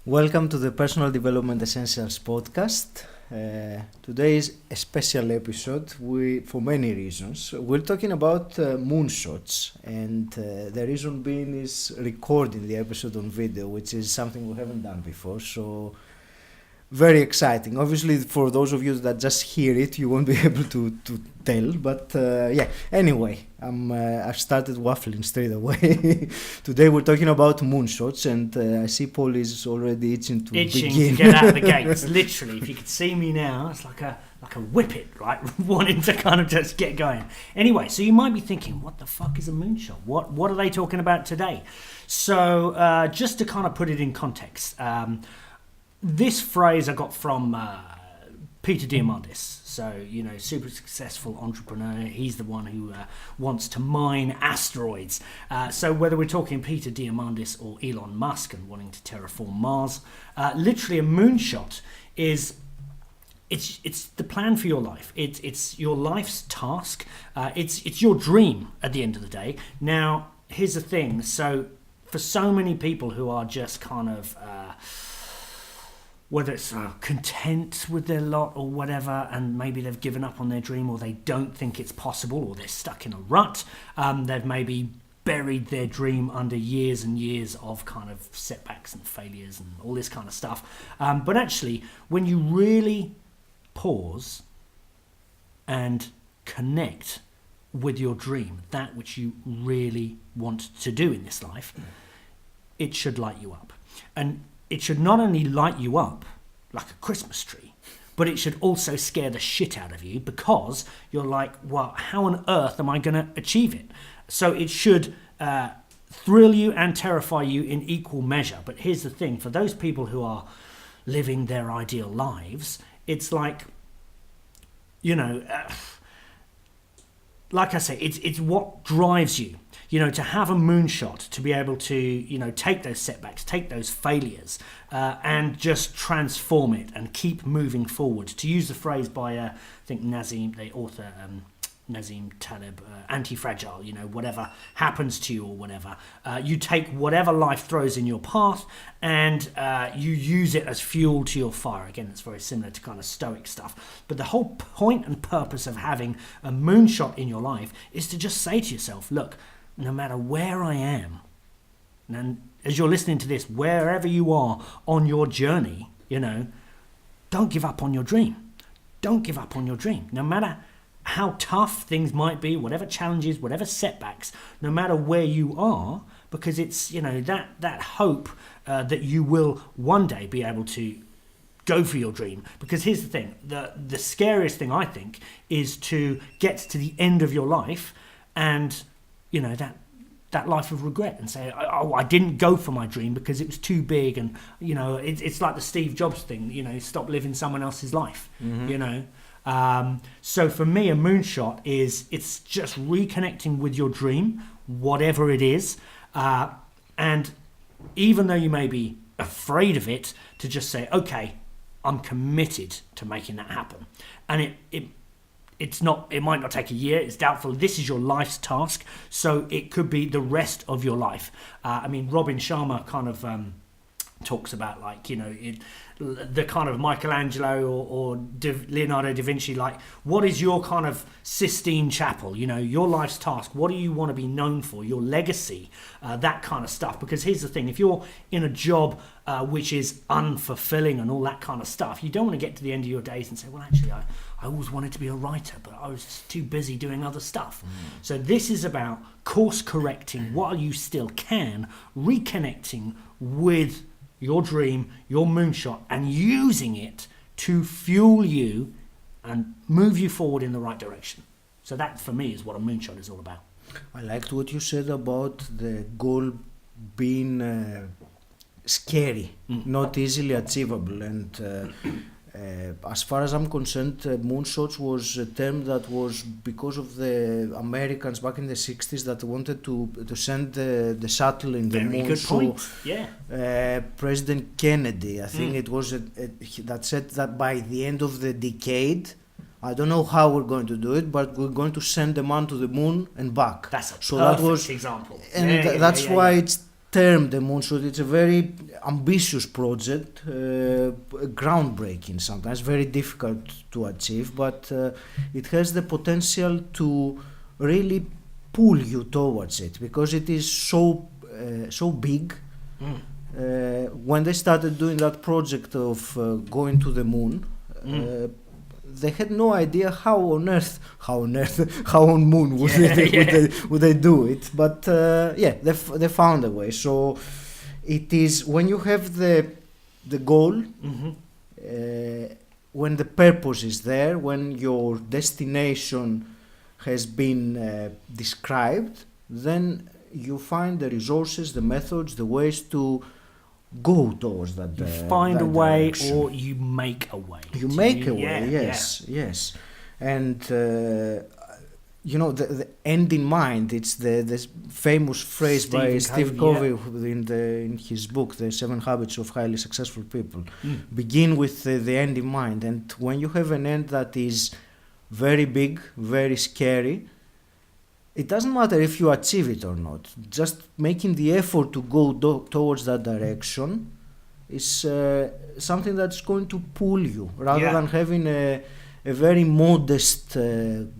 Welcome to the Personal Development Essentials podcast. Today is a special episode for many reasons. We're talking about moonshots, and the reason being is recording the episode on video, which is something we haven't done before. So very exciting. Obviously, for those of you that just hear it, you won't be able to tell. But anyway, I've started waffling straight away. Today we're talking about moonshots, and I see Paul is already itching to begin. To get out of the gates. Literally, if you could see me now, it's like a whippet, right? Wanting to kind of just get going. Anyway, so you might be thinking, what the fuck is a moonshot? What are they talking about today? So just to kind of put it in context, this phrase I got from Peter Diamandis. So, super successful entrepreneur. He's the one who wants to mine asteroids. So whether we're talking Peter Diamandis or Elon Musk and wanting to terraform Mars, literally a moonshot is it's the plan for your life. It's your life's task. It's your dream at the end of the day. Now, here's the thing. So for so many people who are just kind of whether it's content with their lot or whatever, and maybe they've given up on their dream, or they don't think it's possible, or they're stuck in a rut. They've maybe buried their dream under years and years of kind of setbacks and failures and all this kind of stuff. But actually, when you really pause and connect with your dream, that which you really want to do in this life, it should light you up. And it should not only light you up like a Christmas tree, but it should also scare the shit out of you, because you're like, well, how on earth am I going to achieve it? So it should thrill you and terrify you in equal measure. But here's the thing, for those people who are living their ideal lives, it's like, like I say, it's what drives you. To have a moonshot, to be able to, take those setbacks, take those failures, and just transform it and keep moving forward. To use the phrase by, I think, the author, Nazim Taleb, anti-fragile, whatever happens to you or whatever, you take whatever life throws in your path and you use it as fuel to your fire. Again, it's very similar to kind of Stoic stuff. But the whole point and purpose of having a moonshot in your life is to just say to yourself, look, no matter where I am, and as you're listening to this, wherever you are on your journey, don't give up on your dream. Don't give up on your dream. No matter how tough things might be, whatever challenges, whatever setbacks, no matter where you are, because it's, that hope that you will one day be able to go for your dream. Because here's the thing, the scariest thing, I think, is to get to the end of your life and that life of regret and say, I didn't go for my dream because it was too big. And, it's like the Steve Jobs thing, stop living someone else's life, So for me, a moonshot it's just reconnecting with your dream, whatever it is. And even though you may be afraid of it, to just say, okay, I'm committed to making that happen. And it might not take a year, it's doubtful. This is your life's task, so it could be the rest of your life. Robin Sharma kind of talks about, like, the kind of Michelangelo or Leonardo da Vinci, like, what is your kind of Sistine Chapel, your life's task? What do you want to be known for? Your legacy, that kind of stuff. Because here's the thing, if you're in a job which is unfulfilling and all that kind of stuff, you don't want to get to the end of your days and say, well, actually, I always wanted to be a writer, but I was too busy doing other stuff. So this is about course correcting while you still can, reconnecting with your dream, your moonshot, and using it to fuel you and move you forward in the right direction. So that, for me, is what a moonshot is all about. I liked what you said about the goal being scary, not easily achievable. And as far as I'm concerned, moonshots was a term that was because of the Americans back in the 60s that wanted to send the shuttle in the moon. Very good point. Yeah. President Kennedy, I think it was that said that by the end of the decade, I don't know how we're going to do it, but we're going to send a man to the moon and back. That's a perfect example. And that's why it's term, the Moonshot, it's a very ambitious project, groundbreaking sometimes, very difficult to achieve, but it has the potential to really pull you towards it because it is so big. When they started doing that project of going to the moon, they had no idea how on moon would they do it, but they found a way. So it is when you have the goal, when the purpose is there, when your destination has been described, then you find the resources, the methods, the ways to go towards that. You find a way, direction. or you make a way. You make a way, yes. And the end in mind. It's the famous phrase by Steve Covey in his book, The 7 Habits of Highly Successful People. Begin with the end in mind, and when you have an end that is very big, very scary, it doesn't matter if you achieve it or not. Just making the effort to go towards that direction is something that's going to pull you, rather than having a very modest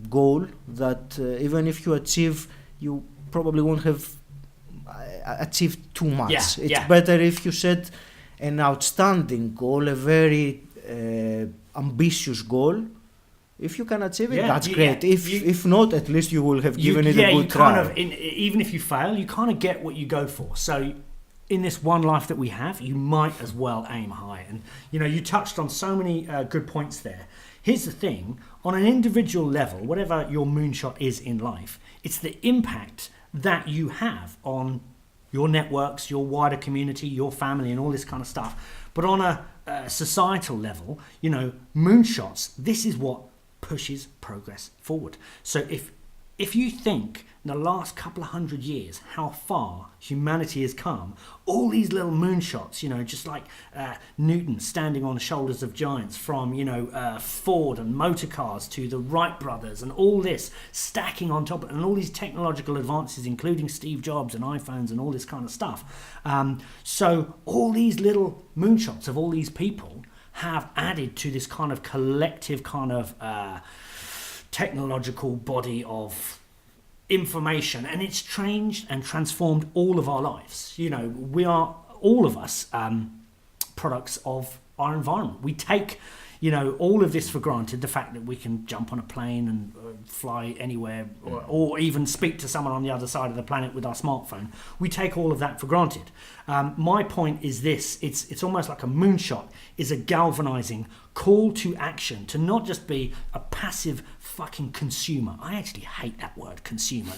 goal that even if you achieve, you probably won't have achieved too much. It's better if you set an outstanding goal, a very ambitious goal. If you can achieve it, that's great. If not, at least you will have given it a good try. Even if you fail, you kind of get what you go for. So in this one life that we have, you might as well aim high. And, you touched on so many good points there. Here's the thing. On an individual level, whatever your moonshot is in life, it's the impact that you have on your networks, your wider community, your family, and all this kind of stuff. But on a societal level, moonshots, this is what pushes progress forward. So if you think in the last couple of 100 years how far humanity has come, all these little moonshots, just like Newton standing on the shoulders of giants, from Ford and motor cars to the Wright brothers, and all this stacking on top, and all these technological advances, including Steve Jobs and iPhones and all this kind of stuff. So all these little moonshots of all these people have added to this kind of collective kind of technological body of information, and it's changed and transformed all of our lives. We are, all of us, products of our environment. We take all of this for granted, the fact that we can jump on a plane and fly anywhere, or even speak to someone on the other side of the planet with our smartphone. We take all of that for granted. My point is this: it's almost like a moonshot is a galvanizing call to action, to not just be a passive fucking consumer. I actually hate that word, consumer.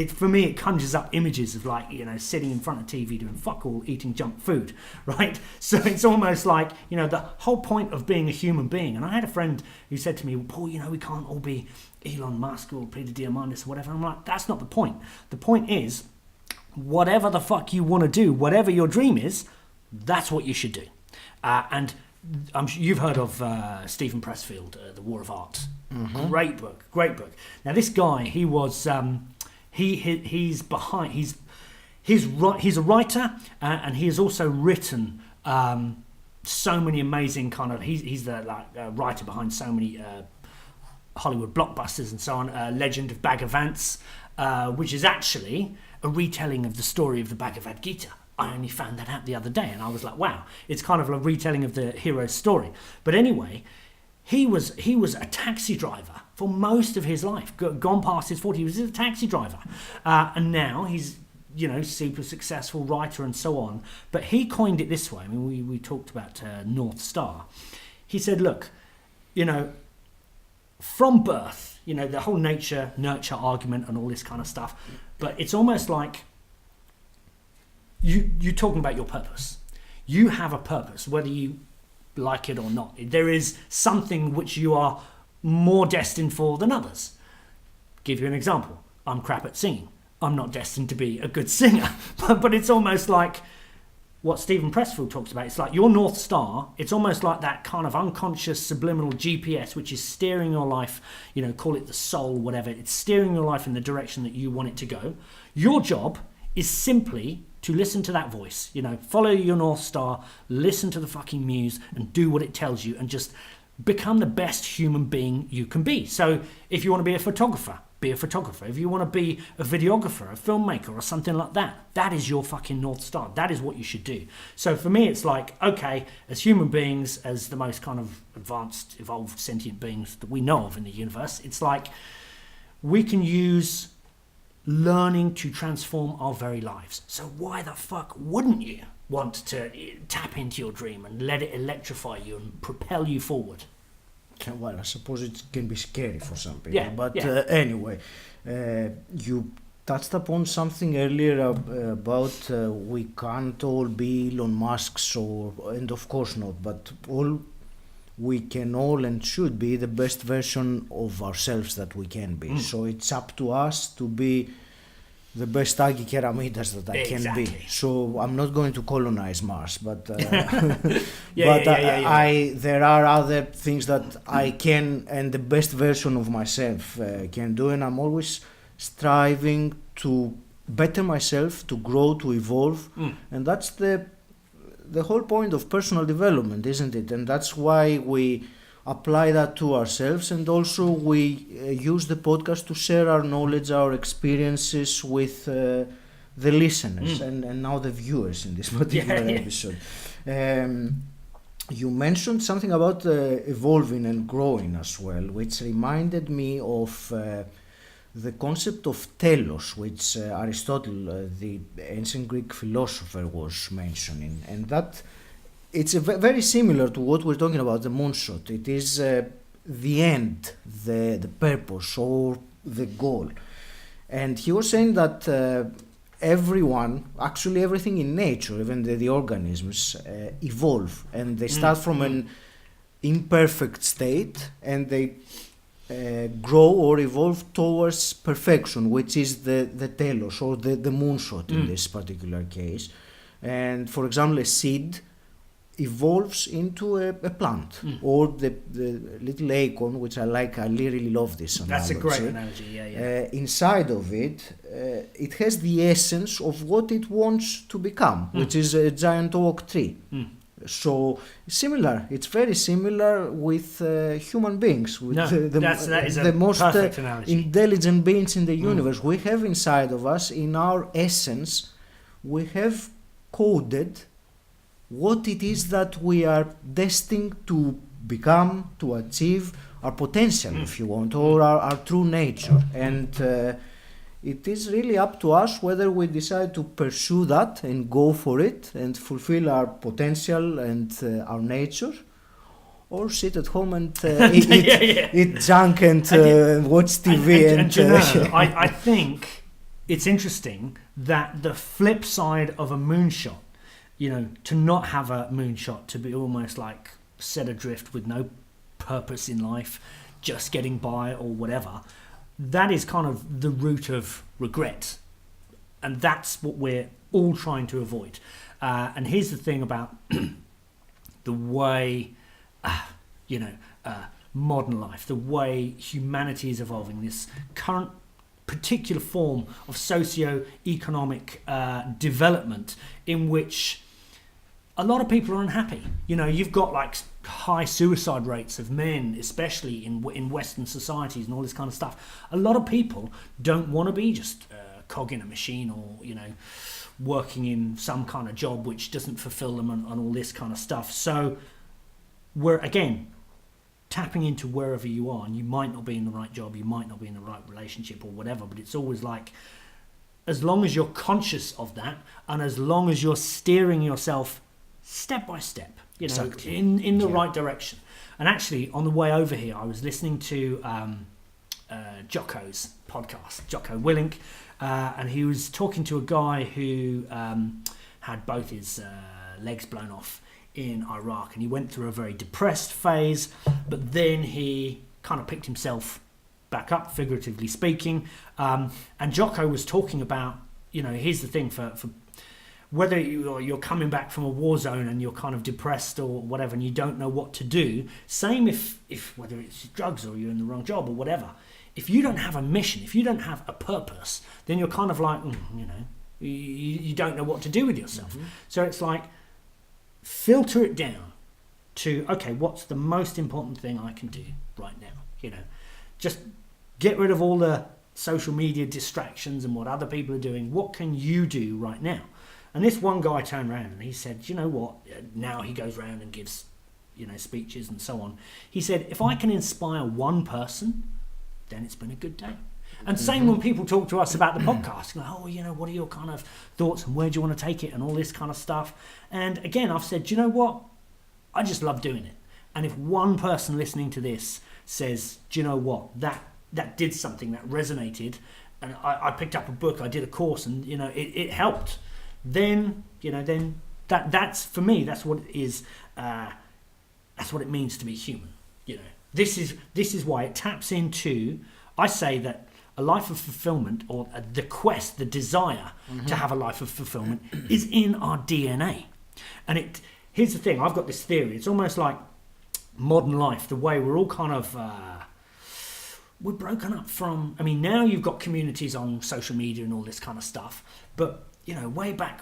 For me, it conjures up images of sitting in front of TV doing fuck all, eating junk food, right? So it's almost like, the whole point of being a human being. And I had a friend who said to me, well, Paul, we can't all be Elon Musk or Peter Diamandis or whatever. I'm like, that's not the point. The point is, whatever the fuck you want to do, whatever your dream is, that's what you should do. And I'm sure you've heard of Stephen Pressfield, The War of Art. Mm-hmm. Great book. Now this guy, he was he's a writer, and he has also written so many amazing kind of. He's the writer behind so many Hollywood blockbusters and so on. Legend of Bhagavants, which is actually a retelling of the story of the Bhagavad Gita. I only found that out the other day, and I was like, wow, it's kind of a retelling of the hero's story. But anyway, he was a taxi driver for most of his life, gone past his 40s. He was a taxi driver, and now he's super successful writer and so on. But he coined it this way. I mean, we talked about North Star. He said, look, from birth, the whole nature nurture argument and all this kind of stuff, but it's almost like you're talking about your purpose. You have a purpose, whether you like it or not. There is something which you are more destined for than others. Give you an example. I'm crap at singing. I'm not destined to be a good singer. But it's almost like what Stephen Pressfield talks about. It's like your North Star. It's almost like that kind of unconscious subliminal GPS, which is steering your life, call it the soul, whatever. It's steering your life in the direction that you want it to go. Your job is simply to listen to that voice. Follow your North Star, listen to the fucking muse, and do what it tells you, and just become the best human being you can be. So if you want to be a photographer, be a photographer. If you want to be a videographer, a filmmaker, or something like that, that is your fucking North Star. That is what you should do. So for me, it's like, okay, as human beings, as the most kind of advanced, evolved, sentient beings that we know of in the universe, it's like we can use learning to transform our very lives. So why the fuck wouldn't you want to tap into your dream and let it electrify you and propel you forward? Well, I suppose it can be scary for some people. Yeah, but yeah. Anyway, you touched upon something earlier about we can't all be Elon Musks, and of course not, but we can all and should be the best version of ourselves that we can be. So it's up to us to be the best Agi Keramidas that I can be. So I'm not going to colonize Mars, but there are other things that I can, and the best version of myself can do, and I'm always striving to better myself, to grow, to evolve, and that's the whole point of personal development, isn't it? And that's why we apply that to ourselves, and also we use the podcast to share our knowledge, our experiences with the listeners and now the viewers in this particular episode. You mentioned something about evolving and growing as well, which reminded me of the concept of telos, which Aristotle, the ancient Greek philosopher, was mentioning, and that it's very similar to what we're talking about, the moonshot. It is the end, the purpose, or the goal. And he was saying that everyone, actually everything in nature, even the organisms, evolve, and they start from an imperfect state, and they grow or evolve towards perfection, which is the telos, or the moonshot in this particular case. And for example, a seed evolves into a plant, or the little acorn, which I really love this analogy. That's a great analogy, yeah. Inside of it, it has the essence of what it wants to become, which is a giant oak tree. So similar, it's very similar with human beings, with that is the most intelligent beings in the universe. We have inside of us, in our essence, we have coded what it is that we are destined to become, to achieve, our potential, if you want, or our true nature. And it is really up to us whether we decide to pursue that and go for it and fulfill our potential and our nature, or sit at home and eat junk and watch TV. And I think it's interesting that the flip side of a moonshot, to not have a moonshot, to be almost like set adrift with no purpose in life, just getting by or whatever, that is kind of the root of regret. And that's what we're all trying to avoid. And here's the thing about the way, modern life, the way humanity is evolving, this current particular form of socio-economic development in which a lot of people are unhappy. You've got like high suicide rates of men, especially in Western societies and all this kind of stuff. A lot of people don't want to be just a cog in a machine, or working in some kind of job which doesn't fulfill them, and all this kind of stuff. So we're again tapping into wherever you are, and you might not be in the right job, you might not be in the right relationship or whatever, but it's always like, as long as you're conscious of that, and as long as you're steering yourself step by step, exactly, in the right direction. And actually, on the way over here, I was listening to Jocko's podcast, Jocko Willink, and he was talking to a guy who had both his legs blown off in Iraq, and he went through a very depressed phase, but then he kind of picked himself back up, figuratively speaking, and Jocko was talking about, here's the thing, for whether you're coming back from a war zone and you're kind of depressed or whatever, and you don't know what to do, same if whether it's drugs or you're in the wrong job or whatever, if you don't have a mission, if you don't have a purpose, then you're kind of like, You don't know what to do with yourself. So it's like, filter it down to, okay, what's the most important thing I can do right now? You know, just get rid of all the social media distractions and what other people are doing. What can you do right now? And this one guy turned around and he said, you know what? Now he goes around and gives, you know, speeches and so on. He said, if I can inspire one person, then it's been a good day. And same when people talk to us about the podcast, like, oh, you know, what are your kind of thoughts and where do you want to take it and all this kind of stuff. And again, I've said, you know what? I just love doing it. And if one person listening to this says, do you know what? That did something, that resonated, and I picked up a book, I did a course, and, you know, it helped. Then, you know, then that's for me, that's what it is. That's what it means to be human. You know, this is why it taps into, I say that a life of fulfillment, or the quest, the desire to have a life of fulfillment, is in our DNA. And here's the thing, I've got this theory, it's almost like modern life, the way we're all kind of, we're broken up from, I mean, now you've got communities on social media and all this kind of stuff, but, you know, way back,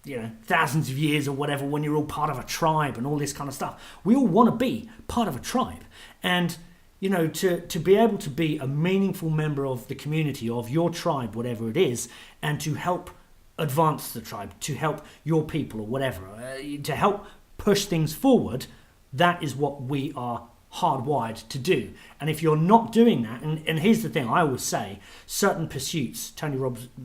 you know, thousands of years or whatever, when you're all part of a tribe and all this kind of stuff, we all want to be part of a tribe. And, you know, to be able to be a meaningful member of the community, of your tribe, whatever it is, and to help advance the tribe, to help your people or whatever, to help push things forward, that is what we are hardwired to do. And if you're not doing that, and here's the thing I always say, certain pursuits, Tony Robbins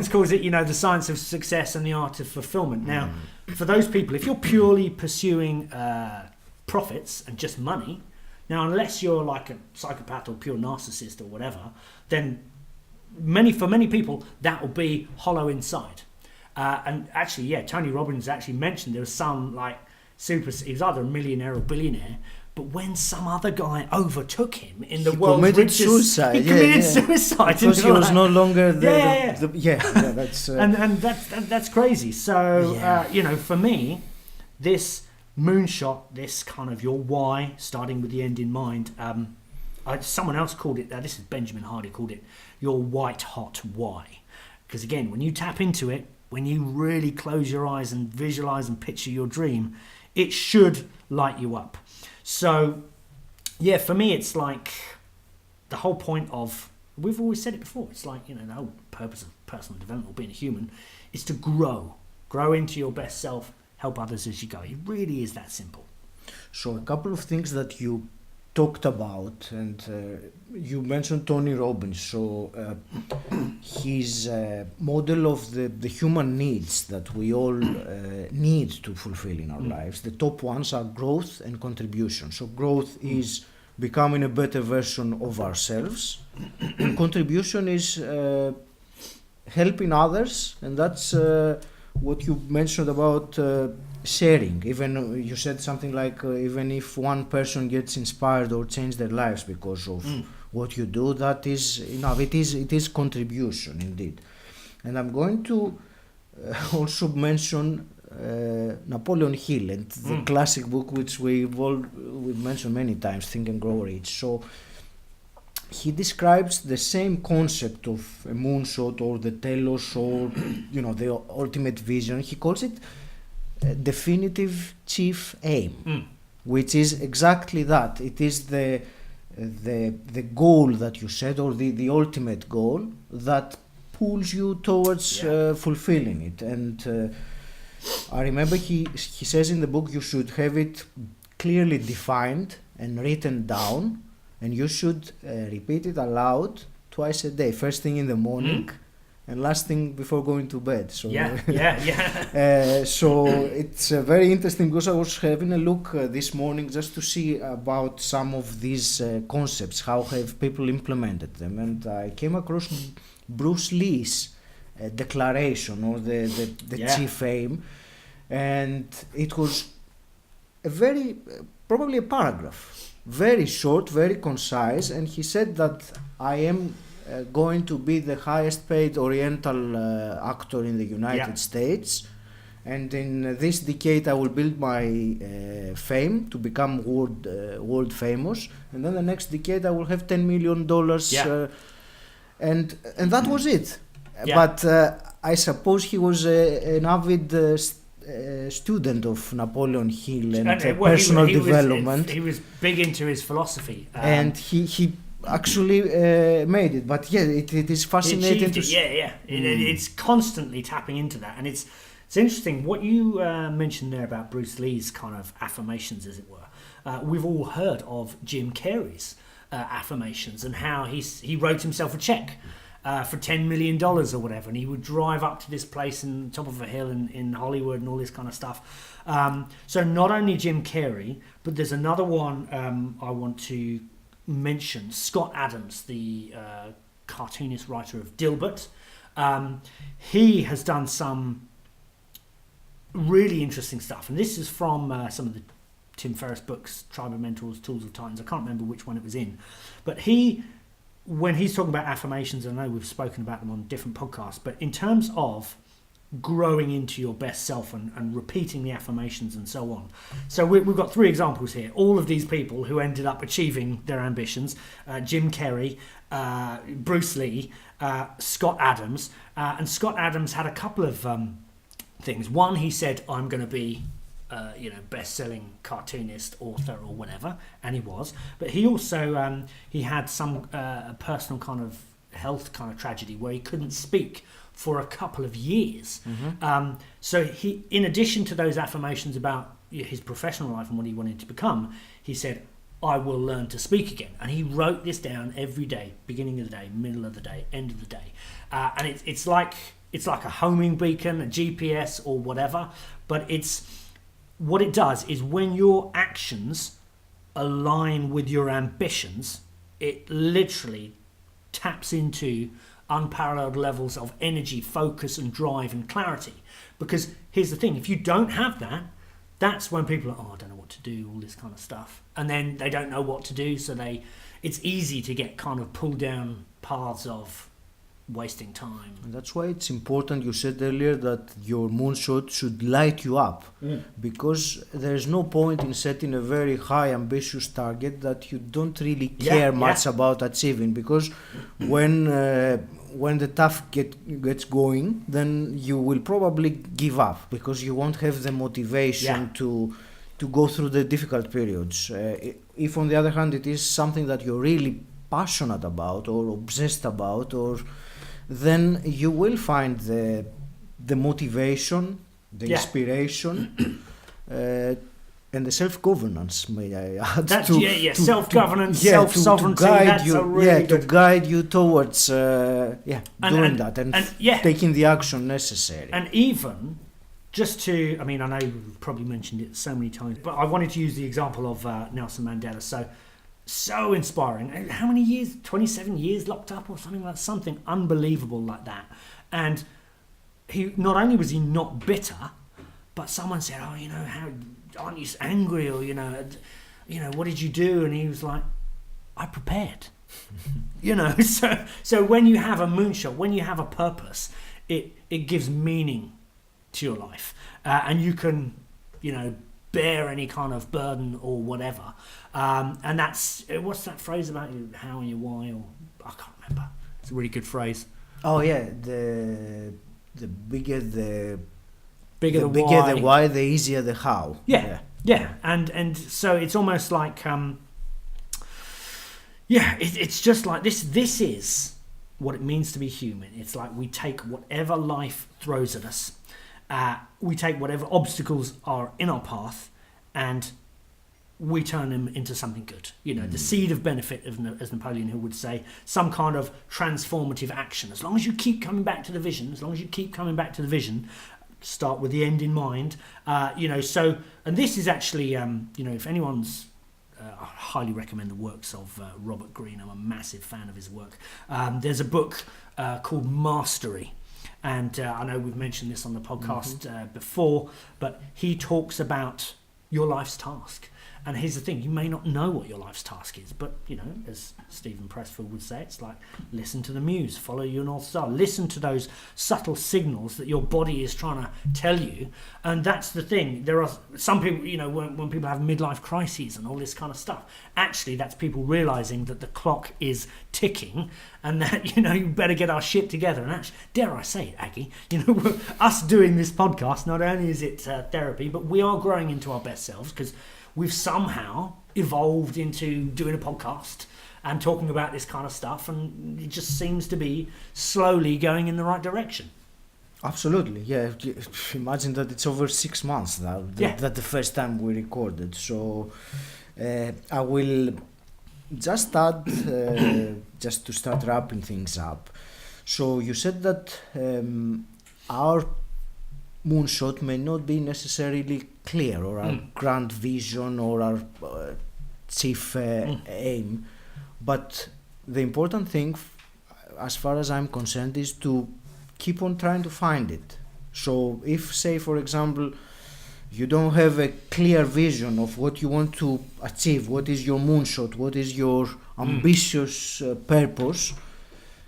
calls it, you know, the science of success and the art of fulfillment. Now, for those people, if you're purely pursuing profits and just money, now unless you're like a psychopath or pure narcissist or whatever, then for many people that will be hollow inside. And actually, yeah, Tony Robbins actually mentioned there was some like he was either a millionaire or billionaire, but when some other guy overtook him in the world's richest, suicide. He committed suicide because he was no longer that's and that's crazy. So you know, for me, this moonshot, this kind of your why, starting with the end in mind. Someone else called it. This is Benjamin Hardy called it your white hot why, because again, when you tap into it, when you really close your eyes and visualize and picture your dream, it should light you up. So, yeah, for me, it's like the whole point of, we've always said it before, it's like, you know, the whole purpose of personal development or being a human is to grow into your best self, help others as you go. It really is that simple. So a couple of things that you talked about, and you mentioned Tony Robbins. So his model of the human needs that we all need to fulfill in our lives, the top ones are growth and contribution. So growth is becoming a better version of ourselves, and contribution is helping others, and that's what you mentioned about sharing. Even you said something like even if one person gets inspired or change their lives because of what you do, that is enough. It is contribution indeed. And I'm going to also mention Napoleon Hill and the classic book which we've mentioned many times, Think and Grow Rich. So he describes the same concept of a moonshot or the telos or you know, the ultimate vision. He calls it definitive chief aim, which is exactly that. It is the goal that you set, or the ultimate goal that pulls you towards fulfilling it. And I remember he says in the book you should have it clearly defined and written down, and you should repeat it aloud twice a day, first thing in the morning and last thing before going to bed. So so it's very interesting, because I was having a look this morning just to see about some of these concepts, how have people implemented them, and I came across Bruce Lee's declaration, or the chief aim, and it was a very probably a paragraph, very short, very concise, and he said that I am going to be the highest paid Oriental actor in the United States, and in this decade I will build my fame to become world famous, and then the next decade I will have $10 million and that was it. Yeah. But I suppose he was an avid student of Napoleon Hill and personal development. He was big into his philosophy, and he actually made it. But yeah, it is fascinating. It's constantly tapping into that, and it's interesting what you mentioned there about Bruce Lee's kind of affirmations, as it were. We've all heard of Jim Carrey's affirmations and how he wrote himself a check for $10 million or whatever, and he would drive up to this place in top of a hill in Hollywood and all this kind of stuff. So not only Jim Carrey, but there's another one I want to mention, Scott Adams, the cartoonist writer of Dilbert. He has done some really interesting stuff, and this is from some of the Tim Ferriss books, Tribe of Mentors, Tools of Titans. I can't remember which one it was in, but when he's talking about affirmations, I know we've spoken about them on different podcasts, but in terms of growing into your best self and repeating the affirmations and so on. So we've got 3 examples here. All of these people who ended up achieving their ambitions: Jim Carrey, Bruce Lee, Scott Adams. And Scott Adams had a couple of things. One, he said, I'm going to be best-selling cartoonist, author, or whatever, and he was. But he also he had some personal kind of health kind of tragedy where he couldn't speak for a couple of years. So he, in addition to those affirmations about his professional life and what he wanted to become, he said, I will learn to speak again. And he wrote this down every day, beginning of the day, middle of the day, end of the day. And it's like a homing beacon, a GPS or whatever, but what it does is when your actions align with your ambitions, it literally taps into unparalleled levels of energy, focus and drive and clarity. Because here's the thing, if you don't have that, that's when people are, I don't know what to do, all this kind of stuff. And then they don't know what to do, so it's easy to get kind of pulled down paths of wasting time. And that's why it's important, you said earlier, that your moonshot should light you up, because there's no point in setting a very high ambitious target that you don't really care much about achieving, because when the tough gets going, then you will probably give up because you won't have the motivation to go through the difficult periods. If on the other hand it is something that you're really passionate about or obsessed about, then you will find the motivation, the inspiration, and the self-governance, may I add. Self-governance, self-sovereignty, to guide you towards doing that and taking the action necessary. And even just to, I know we've probably mentioned it so many times, but I wanted to use the example of Nelson Mandela. So inspiring. How many years? 27 years locked up or something unbelievable like that. And he, not only was he not bitter, but someone said, how aren't you angry, or what did you do? And he was like, I prepared. So when you have a moonshot, when you have a purpose, it gives meaning to your life, and you can bear any kind of burden or whatever. And that's, what's that phrase about how and your why, or I can't remember. It's a really good phrase. Oh yeah, the bigger the why, the easier the how. Yeah. And so it's almost like it's just like this is what it means to be human. It's like we take whatever life throws at us, we take whatever obstacles are in our path, and we turn them into something good. The seed of benefit, as Napoleon Hill would say, some kind of transformative action. As long as you keep coming back to the vision, start with the end in mind. So, and this is actually, if anyone's, I highly recommend the works of Robert Greene. I'm a massive fan of his work. There's a book called Mastery. And I know we've mentioned this on the podcast before, but he talks about your life's task. And here's the thing, you may not know what your life's task is, but, you know, as Stephen Pressfield would say, it's like, listen to the muse, follow your North Star, listen to those subtle signals that your body is trying to tell you. And that's the thing. There are some people, you know, when people have midlife crises and all this kind of stuff, actually that's people realizing that the clock is ticking and that, you know, you better get our shit together. And actually, dare I say it, Aggie, you know, us doing this podcast, not only is it therapy, but we are growing into our best selves because we've somehow evolved into doing a podcast and talking about this kind of stuff, and it just seems to be slowly going in the right direction. Absolutely, yeah. Imagine that it's over 6 months now. That the first time we recorded. So I will just add, just to start wrapping things up. So you said that our moonshot may not be necessarily clear, or our grand vision, or our chief aim, but the important thing, as far as I'm concerned, is to keep on trying to find it. So if, say, for example, you don't have a clear vision of what you want to achieve, what is your moonshot, what is your ambitious purpose,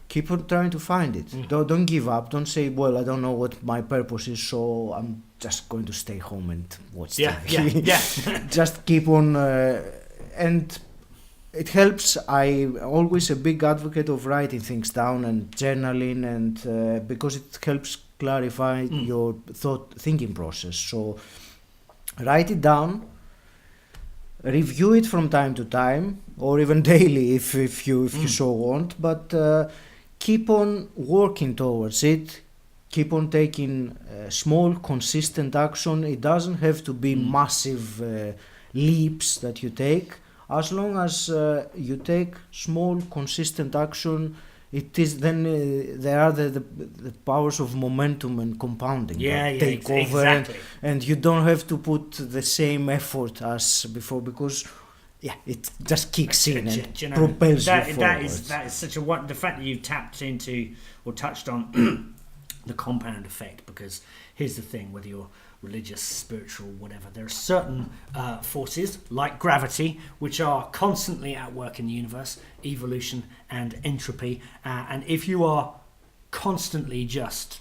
keep on trying to find it. Don't give up. Don't say, well, I don't know what my purpose is, so I'm just going to stay home and watch TV. Yeah. Just keep on, and it helps. I'm always a big advocate of writing things down and journaling, and because it helps clarify your thinking process. So write it down, review it from time to time, or even daily if you so want, but keep on working towards it. Keep on taking small, consistent action. It doesn't have to be massive leaps that you take. As long as you take small, consistent action, it is then there are the powers of momentum and compounding that take over, exactly. and you don't have to put the same effort as before, because it just kicks in and propels you forward. That is such a the fact that you tapped into or touched on the compound effect, because here's the thing, whether you're religious, spiritual, whatever, there are certain forces like gravity which are constantly at work in the universe, evolution and entropy, and if you are constantly just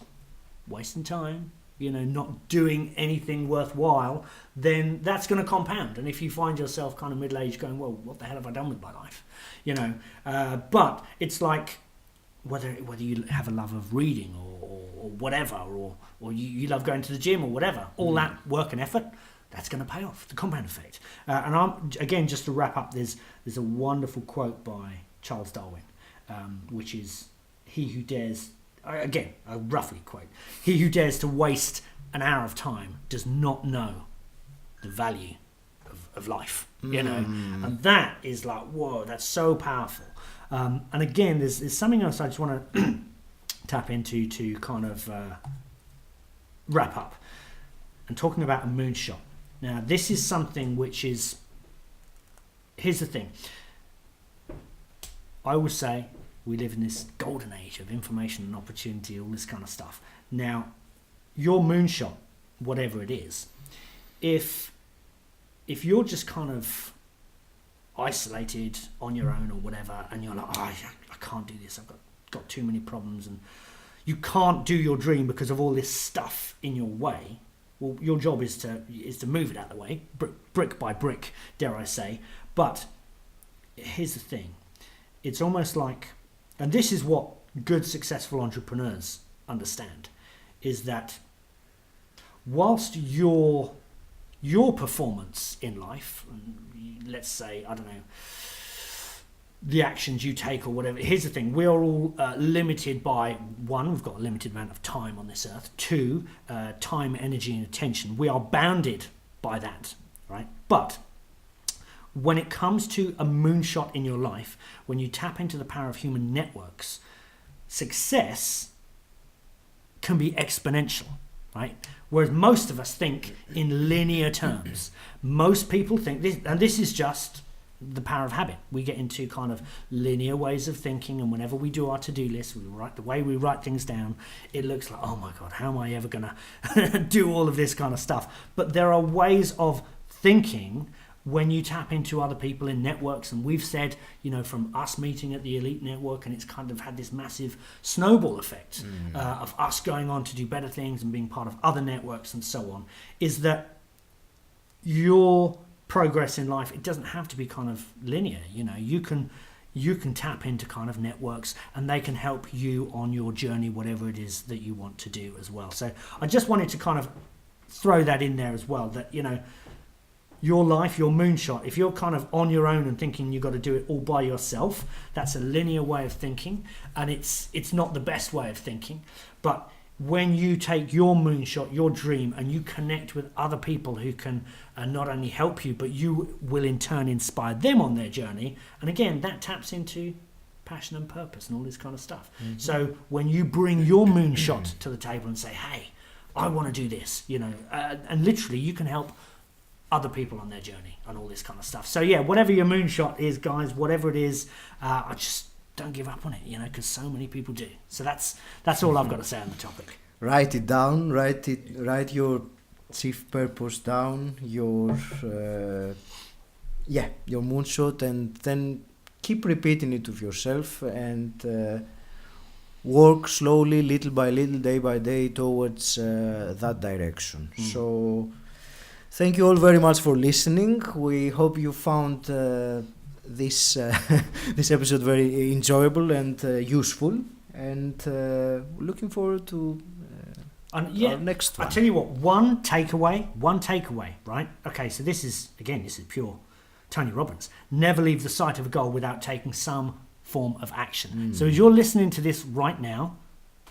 wasting time, you know, not doing anything worthwhile, then that's going to compound. And if you find yourself kind of middle-aged going, well, what the hell have I done with my life, you know, but it's like whether you have a love of reading or whatever, or you love going to the gym or whatever, all that work and effort, that's going to pay off, the compound effect. And again, just to wrap up, there's a wonderful quote by Charles Darwin, which is, he who dares, again, a roughly quote, he who dares to waste an hour of time does not know the value of life, you know. And that is like, whoa, that's so powerful. And again, there's something else I just want to tap into to kind of wrap up, and talking about a moonshot. Now, this is something which is, here's the thing, I would say we live in this golden age of information and opportunity, all this kind of stuff. Now, your moonshot, whatever it is, if you're just kind of isolated on your own or whatever, and you're like, oh, I can't do this, I've got too many problems, and you can't do your dream because of all this stuff in your way, well, your job is to move it out of the way, brick by brick, dare I say. But here's the thing, it's almost like, and this is what good successful entrepreneurs understand, is that whilst your performance in life, let's say, I don't know, the actions you take or whatever, here's the thing, we are all limited by, one, we've got a limited amount of time on this earth, two, time, energy and attention. We are bounded by that, right? But when it comes to a moonshot in your life, when you tap into the power of human networks, success can be exponential, right? Whereas most of us think in linear terms. Most people think this, and this is just the power of habit. We get into kind of linear ways of thinking, and whenever we do our to-do list, the way we write things down, it looks like, oh my God, how am I ever gonna do all of this kind of stuff? But there are ways of thinking when you tap into other people in networks, and we've said, from us meeting at the Elite Network, and it's kind of had this massive snowball effect of us going on to do better things and being part of other networks and so on, is that your progress in life, it doesn't have to be kind of linear. You can tap into kind of networks, and they can help you on your journey, whatever it is that you want to do as well. So I just wanted to kind of throw that in there as well, that your life, your moonshot, if you're kind of on your own and thinking you've got to do it all by yourself, that's a linear way of thinking, and it's not the best way of thinking. But when you take your moonshot, your dream, and you connect with other people who can not only help you, but you will in turn inspire them on their journey, and again, that taps into passion and purpose and all this kind of stuff. Mm-hmm. So when you bring your moonshot to the table and say, hey, I want to do this, and literally you can help other people on their journey and all this kind of stuff. So yeah, whatever your moonshot is, guys, whatever it is, I just don't give up on it, because so many people do. So that's all I've got to say on the topic. Write it down. Write your chief purpose down. Your moonshot, and then keep repeating it to yourself, and work slowly, little by little, day by day, towards that direction. So thank you all very much for listening. We hope you found this episode very enjoyable and useful, and looking forward to our next one. I'll tell you what, one takeaway, right? Okay, so this is pure Tony Robbins. Never leave the sight of a goal without taking some form of action. So as you're listening to this right now,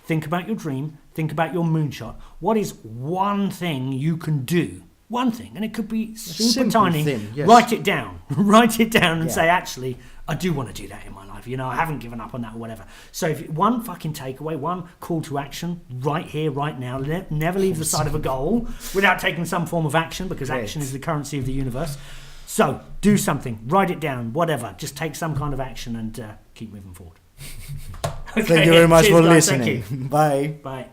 think about your dream, think about your moonshot. What is one thing you can do? One thing, and it could be super tiny. Yes. Write it down and say, actually, I do want to do that in my life. I haven't given up on that or whatever. So if one fucking takeaway, one call to action right here, right now. Never leave the sight of a goal without taking some form of action, because action is the currency of the universe. So do something, write it down, whatever. Just take some kind of action and keep moving forward. Okay, thank you very much for guys, listening. Bye. Bye.